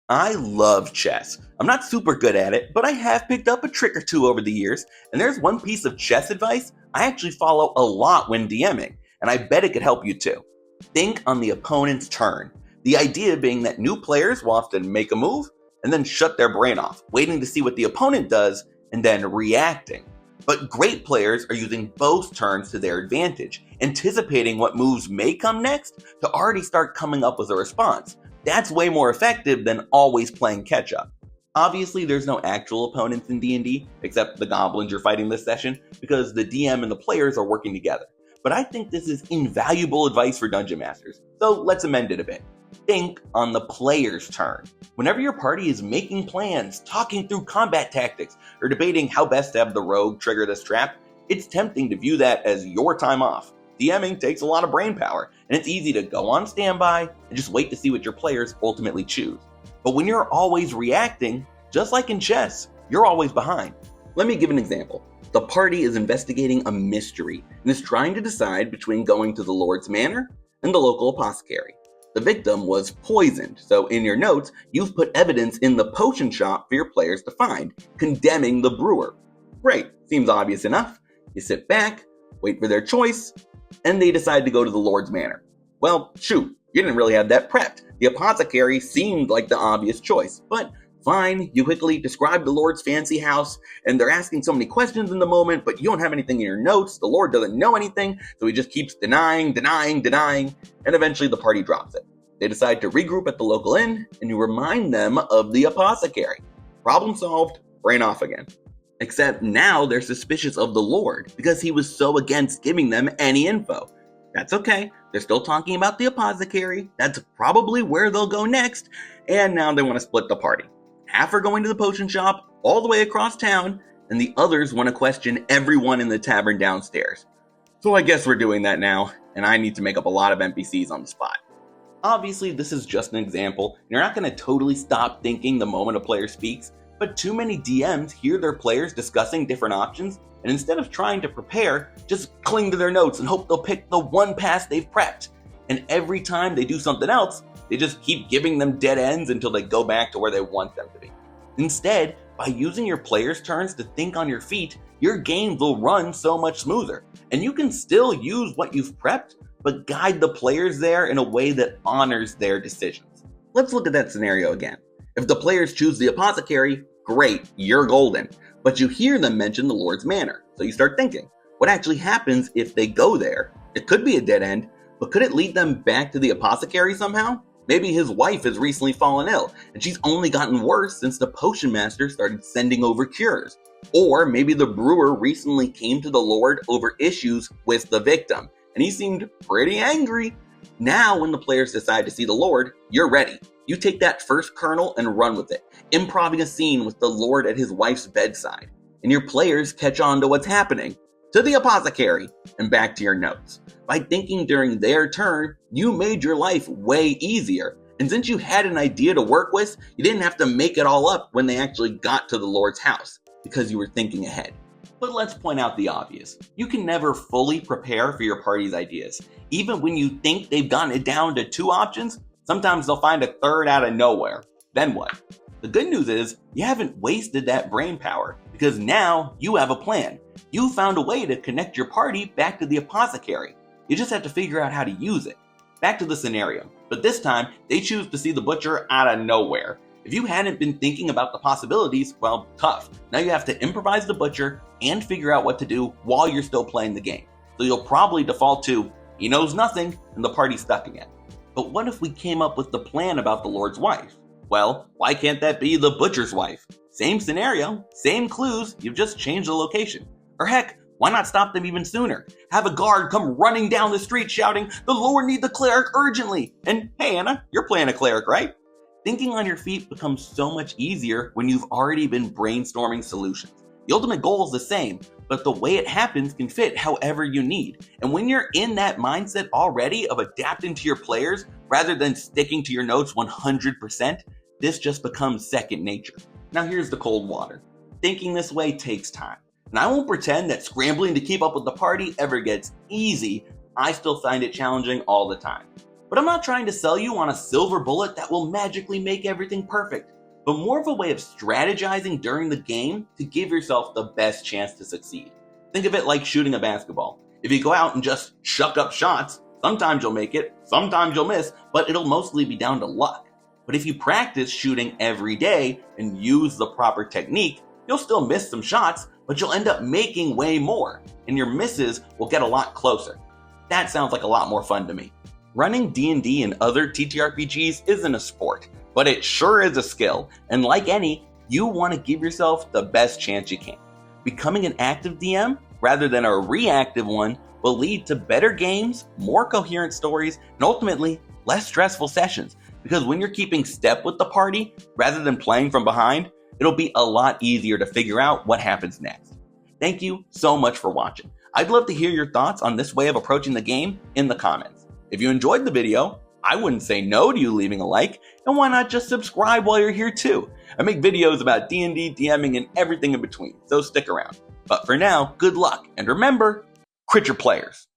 I love chess. I'm not super good at it, but I have picked up a trick or two over the years, and there's one piece of chess advice I actually follow a lot when DMing, and I bet it could help you too. Think on the opponent's turn. The idea being that new players will often make a move and then shut their brain off, waiting to see what the opponent does and then reacting. But great players are using both turns to their advantage, anticipating what moves may come next to already start coming up with a response. That's way more effective than always playing catch up. Obviously, there's no actual opponents in D&D, except the goblins you're fighting this session, because the DM and the players are working together. But I think this is invaluable advice for Dungeon Masters, so let's amend it a bit. Think on the player's turn. Whenever your party is making plans, talking through combat tactics, or debating how best to have the rogue trigger this trap, it's tempting to view that as your time off. DMing takes a lot of brain power, and it's easy to go on standby and just wait to see what your players ultimately choose. But when you're always reacting, just like in chess, you're always behind. Let me give an example. The party is investigating a mystery and is trying to decide between going to the Lord's Manor and the local apothecary. The victim was poisoned, so in your notes, you've put evidence in the potion shop for your players to find, condemning the brewer. Great, seems obvious enough. You sit back, wait for their choice, and they decide to go to the Lord's Manor. Well, shoot, you didn't really have that prepped. The apothecary seemed like the obvious choice, but fine, you quickly describe the Lord's fancy house, and they're asking so many questions in the moment, but you don't have anything in your notes. The Lord doesn't know anything, so he just keeps denying, and eventually the party drops it. They decide to regroup at the local inn, and you remind them of the apothecary. Problem solved, brain off again. Except now they're suspicious of the Lord because he was so against giving them any info. That's okay, they're still talking about the apothecary, that's probably where they'll go next, and now they want to split the party. Half are going to the potion shop all the way across town, and the others want to question everyone in the tavern downstairs. So I guess we're doing that now, and I need to make up a lot of NPCs on the spot. Obviously, this is just an example. You're not going to totally stop thinking the moment a player speaks, but too many DMs hear their players discussing different options, and instead of trying to prepare, just cling to their notes and hope they'll pick the one pass they've prepped. And every time they do something else, they just keep giving them dead ends until they go back to where they want them to be. Instead, by using your players' turns to think on your feet, your games will run so much smoother. And you can still use what you've prepped, but guide the players there in a way that honors their decisions. Let's look at that scenario again. If the players choose the apothecary, great, you're golden. But you hear them mention the Lord's Manor, so you start thinking, what actually happens if they go there? It could be a dead end, but could it lead them back to the apothecary somehow? Maybe his wife has recently fallen ill, and she's only gotten worse since the potion master started sending over cures. Or maybe the brewer recently came to the Lord over issues with the victim, and he seemed pretty angry. Now when the players decide to see the Lord, you're ready. You take that first kernel and run with it, improvising a scene with the Lord at his wife's bedside. And your players catch on to what's happening. To the apothecary, and back to your notes. By thinking during their turn, you made your life way easier. And since you had an idea to work with, you didn't have to make it all up when they actually got to the Lord's house, because you were thinking ahead. But let's point out the obvious. You can never fully prepare for your party's ideas. Even when you think they've gotten it down to 2 options, sometimes they'll find a third out of nowhere. Then what? The good news is, you haven't wasted that brain power, because now you have a plan. You found a way to connect your party back to the apothecary. You just have to figure out how to use it. Back to the scenario, but this time, they choose to see the butcher out of nowhere. If you hadn't been thinking about the possibilities, well, tough. Now you have to improvise the butcher and figure out what to do while you're still playing the game. So you'll probably default to, he knows nothing, and the party's stuck again. But what if we came up with the plan about the Lord's wife? Well, why can't that be the butcher's wife? Same scenario, same clues, you've just changed the location. Or heck, why not stop them even sooner? Have a guard come running down the street shouting, the Lord needs a cleric urgently! And hey Anna, you're playing a cleric, right? Thinking on your feet becomes so much easier when you've already been brainstorming solutions. The ultimate goal is the same, but the way it happens can fit however you need. And when you're in that mindset already of adapting to your players rather than sticking to your notes 100%, this just becomes second nature. Now here's the cold water. Thinking this way takes time. And I won't pretend that scrambling to keep up with the party ever gets easy. I still find it challenging all the time. But I'm not trying to sell you on a silver bullet that will magically make everything perfect, but more of a way of strategizing during the game to give yourself the best chance to succeed. Think of it like shooting a basketball. If you go out and just chuck up shots, sometimes you'll make it, sometimes you'll miss, but it'll mostly be down to luck. But if you practice shooting every day and use the proper technique, you'll still miss some shots, but you'll end up making way more, and your misses will get a lot closer. That sounds like a lot more fun to me. Running D&D and other TTRPGs isn't a sport, but it sure is a skill, and like any, you want to give yourself the best chance you can. Becoming an active DM, rather than a reactive one, will lead to better games, more coherent stories, and ultimately, less stressful sessions. Because when you're keeping step with the party, rather than playing from behind, it'll be a lot easier to figure out what happens next. Thank you so much for watching. I'd love to hear your thoughts on this way of approaching the game in the comments. If you enjoyed the video, I wouldn't say no to you leaving a like, and why not just subscribe while you're here too? I make videos about D&D, DMing, and everything in between, so stick around. But for now, good luck, and remember, crit your players.